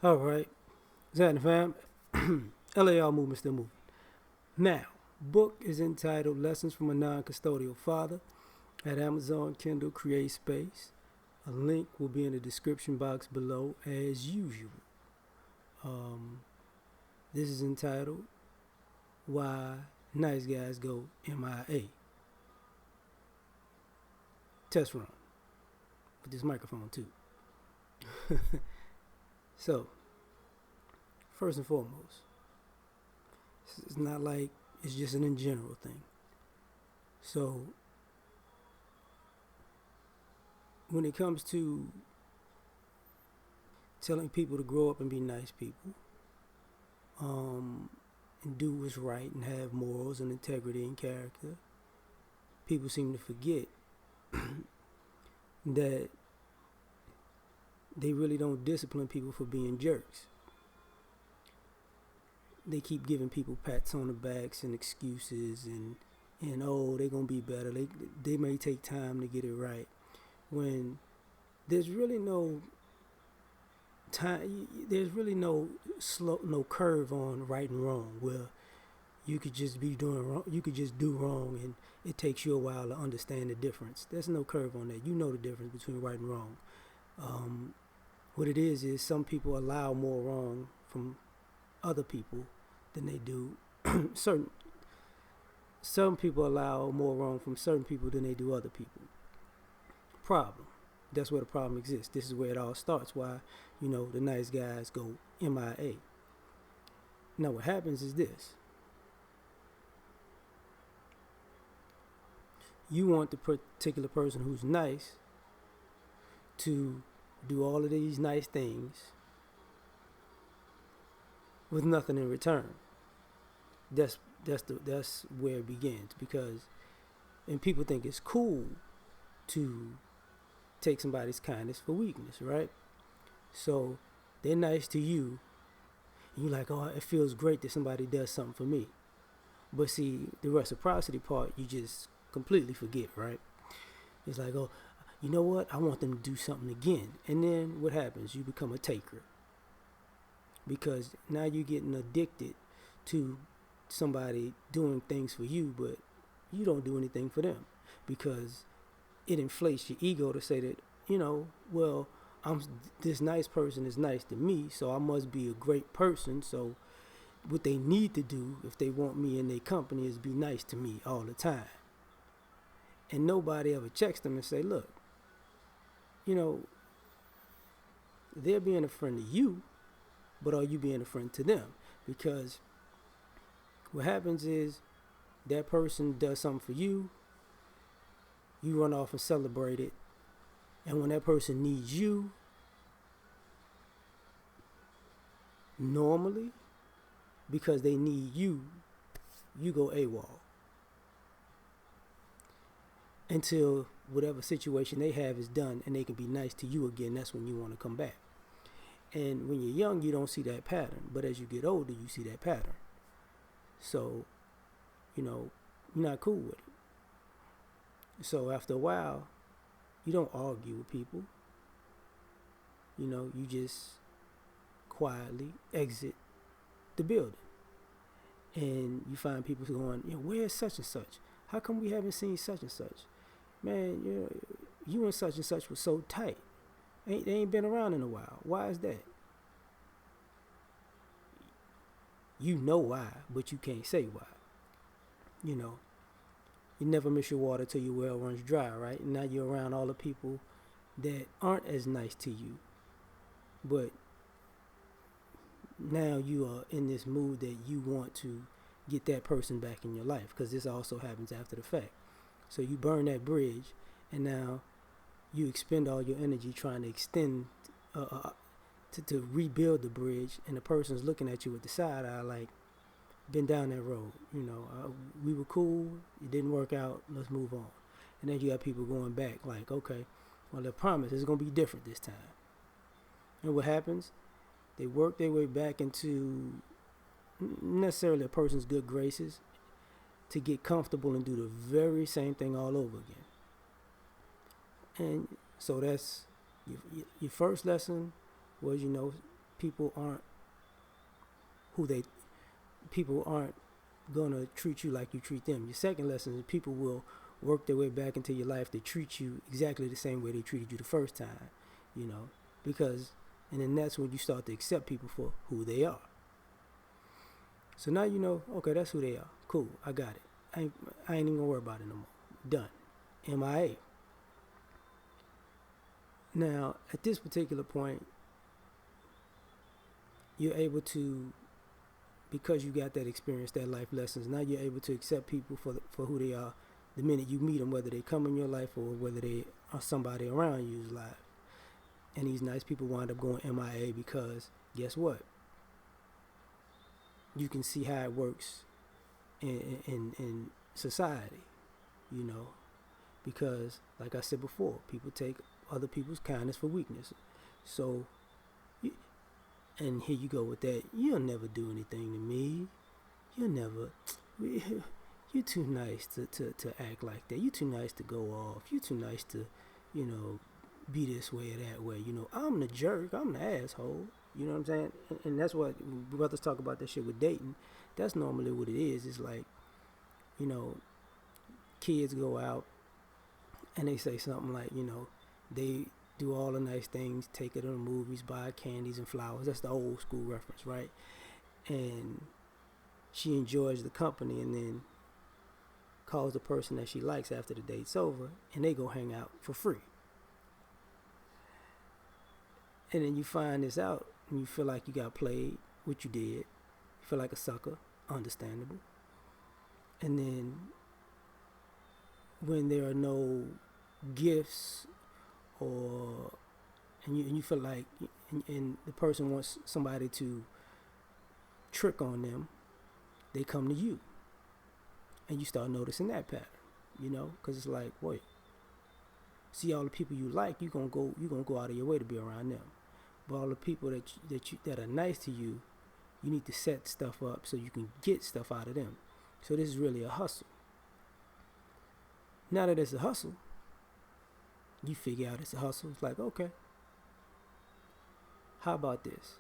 All right. Zan fam. L.A.R. movement still moving. Now, book is entitled Lessons from a Non-Custodial Father at Amazon Kindle Create Space. A link will be in the description box below as usual. Um, this is entitled Why Nice Guys Go M.I.A. Test run with this microphone too. So, first and foremost, it's not like it's just an in general thing. So, when it comes to telling people to grow up and be nice people, um, and do what's right and have morals and integrity and character, people seem to forget that they really don't discipline people for being jerks. They keep giving people pats on the backs and excuses and oh, they're gonna be better. They may take time to get it right when there's really no time. There's really no curve on right and wrong where you could just be doing wrong. You could just do wrong and it takes you a while to understand the difference. There's no curve on that. You know the difference between right and wrong. Um, what it is some people allow more wrong from other people than they do certain some people allow more wrong from certain people than they do other people. Problem. That's where the problem exists. This is where it all starts. Why, the nice guys go M.I.A. Now what happens is this. You want the particular person who's nice to do all of these nice things with nothing in return. That's where it begins because and people think it's cool to take somebody's kindness for weakness, right? So they're nice to you and you're like, oh, it feels great that somebody does something for me. But see, the reciprocity part you just completely forget, right? It's like, oh, you know what? I want them to do something again. And then what happens? You become a taker because now you're getting addicted to somebody doing things for you, but you don't do anything for them because it inflates your ego to say that, well, I'm this nice person is nice to me, so I must be a great person. So what they need to do if they want me in their company is be nice to me all the time. And nobody ever checks them and say, look, you know, they're being a friend to you, but are you being a friend to them? Because what happens is that person does something for you, you run off and celebrate it, and when that person needs you, normally, because they need you, you go AWOL until whatever situation they have is done and they can be nice to you again. That's when you want to come back. And when you're young, you don't see that pattern, but as you get older, you see that pattern. So, you're not cool with it. So after a while, you don't argue with people. You just quietly exit the building. And you find people going, where's such and such? How come we haven't seen such and such? Man, you and such was so tight. They ain't been around in a while. Why is that? You know why, but you can't say why. You never miss your water till your well runs dry, right? And now you're around all the people that aren't as nice to you. But now you are in this mood that you want to get that person back in your life because this also happens after the fact. So you burn that bridge and now you expend all your energy trying to extend to rebuild the bridge, and the person's looking at you with the side eye like, been down that road, we were cool, it didn't work out, let's move on. And then you have people going back like, okay, well, I promise it's going to be different this time. And what happens? They work their way back into necessarily a person's good graces to get comfortable and do the very same thing all over again. And so that's your first lesson was, people aren't who they people aren't gonna treat you like you treat them. Your second lesson is people will work their way back into your life to treat you exactly the same way they treated you the first time, you know, because, and then that's when you start to accept people for who they are. So now you know, okay, that's who they are. Cool, I got it. I ain't even gonna worry about it no more. Done. M.I.A. Now, at this particular point, you're able to, because you got that experience, that life lessons, now you're able to accept people for who they are the minute you meet them, whether they come in your life or whether they are somebody around you's life. And these nice people wind up going M.I.A. because guess what? You can see how it works in society, you know, because like I said before, people take other people's kindness for weakness. So, and here you go with that. You'll never do anything to me. You'll never. You're too nice to act like that. You're too nice to go off. You're too nice to, you know, be this way or that way. You know, I'm the jerk. I'm the asshole. You know what I'm saying? And that's what brothers talk about that shit with dating. That's normally what it is. It's like, you know, kids go out and they say something like, you know, they do all the nice things, take her to the movies, buy candies and flowers. That's the old school reference, right? And she enjoys the company and then calls the person that she likes after the date's over and they go hang out for free. And then you find this out and you feel like you got played, what you did. You feel like a sucker, understandable. And then when there are no gifts or and you feel like and the person wants somebody to trick on them, they come to you and you start noticing that pattern, you know, because it's like, wait, see all the people you like, you're gonna go out of your way to be around them, but all the people that are nice to you, you need to set stuff up so you can get stuff out of them. So this is really a hustle. Now that it's a hustle, you figure out it's a hustle. It's like, okay, how about this?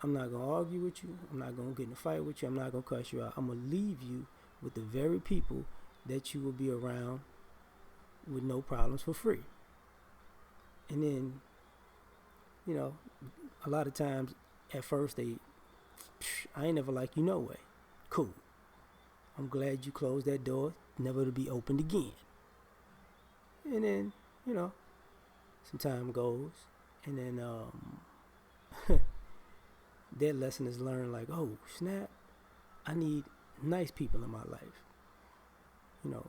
I'm not going to argue with you. I'm not going to get in a fight with you. I'm not going to cuss you out. I'm going to leave you with the very people that you will be around with no problems for free. And then, you know, a lot of times at first I ain't never like you no way. Cool. I'm glad you closed that door, never to be opened again. And then, you know, some time goes, and then that lesson is learned like, oh, snap, I need nice people in my life. You know,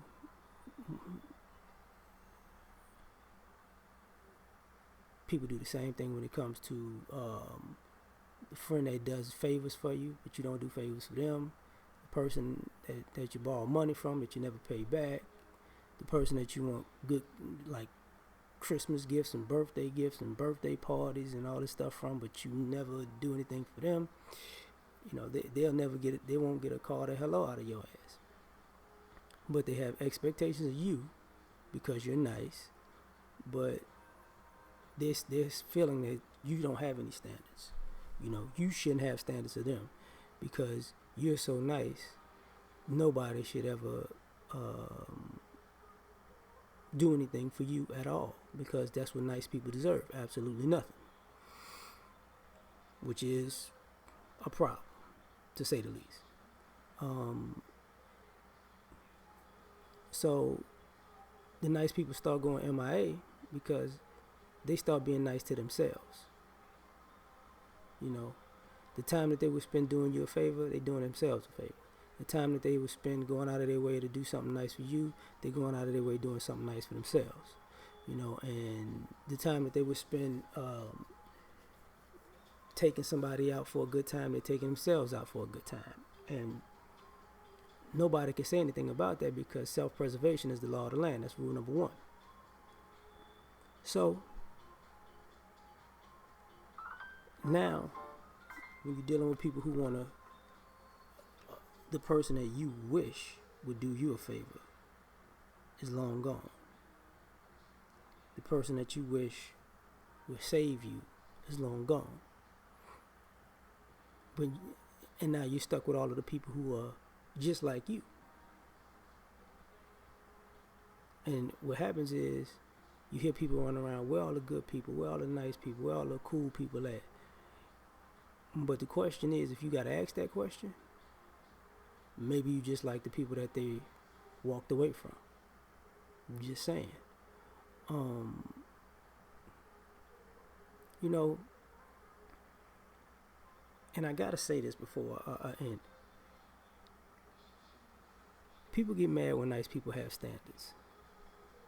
people do the same thing when it comes to the friend that does favors for you, but you don't do favors for them. The person that you borrow money from that you never pay back. The person that you want good, like, Christmas gifts and birthday parties and all this stuff from, but you never do anything for them. You know, they'll never get it. They won't get a call to hello out of your ass. But they have expectations of you because you're nice. But this feeling that you don't have any standards. You know, you shouldn't have standards of them because you're so nice. Nobody should ever do anything for you at all because that's what nice people deserve. Absolutely nothing. Which is a problem, to say the least. So the nice people start going MIA because they start being nice to themselves. You know, the time that they would spend doing you a favor, they're doing themselves a favor. The time that they would spend going out of their way to do something nice for you, they're going out of their way doing something nice for themselves. You know, and the time that they would spend taking somebody out for a good time, they're taking themselves out for a good time. And nobody can say anything about that because self-preservation is the law of the land. That's rule number 1. So now, when you're dealing with people who want to, the person that you wish would do you a favor is long gone. The person that you wish would save you is long gone. but and now you're stuck with all of the people who are just like you. And what happens is you hear people run around, where all the good people, where all the nice people, where all the cool people at? But the question is, if you got to ask that question, maybe you just like the people that they walked away from. I'm just saying. You know, and I gotta say this before I end. People get mad when nice people have standards,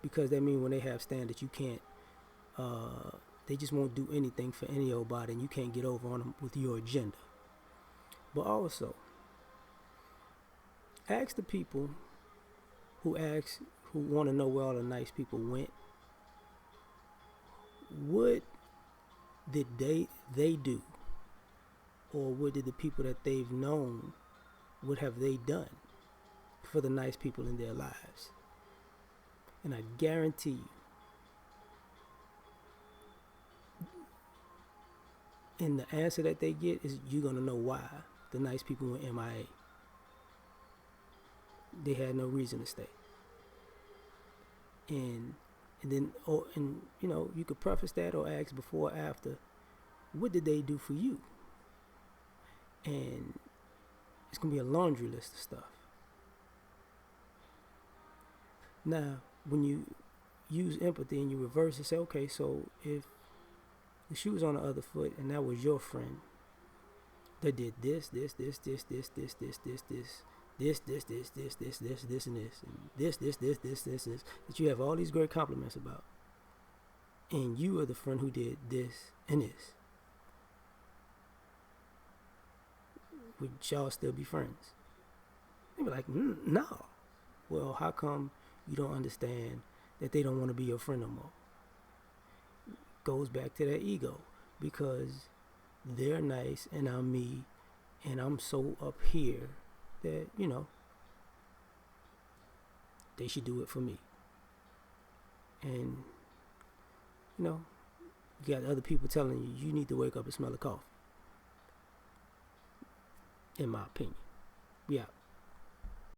because that means when they have standards, you can't. They just won't do anything for any old body, and you can't get over on them with your agenda. But also, ask the people who want to know where all the nice people went. What did they do, or what did the people that they've known, what have they done for the nice people in their lives? And I guarantee you, and the answer that they get is you're gonna know why the nice people went M.I.A. They had no reason to stay. And then you could preface that or ask before or after, what did they do for you? And it's gonna be a laundry list of stuff. Now, when you use empathy and you reverse and say, okay, so if the shoe was on the other foot and that was your friend that did this, and this, that you have all these great compliments about, and you are the friend who did this and this, would y'all still be friends? They'd be like, no. Well, how come you don't understand that they don't want to be your friend no more? Goes back to that ego, because they're nice and I'm me and I'm so up here that, they should do it for me. And, you got other people telling you need to wake up and smell the coffee. In my opinion. We out.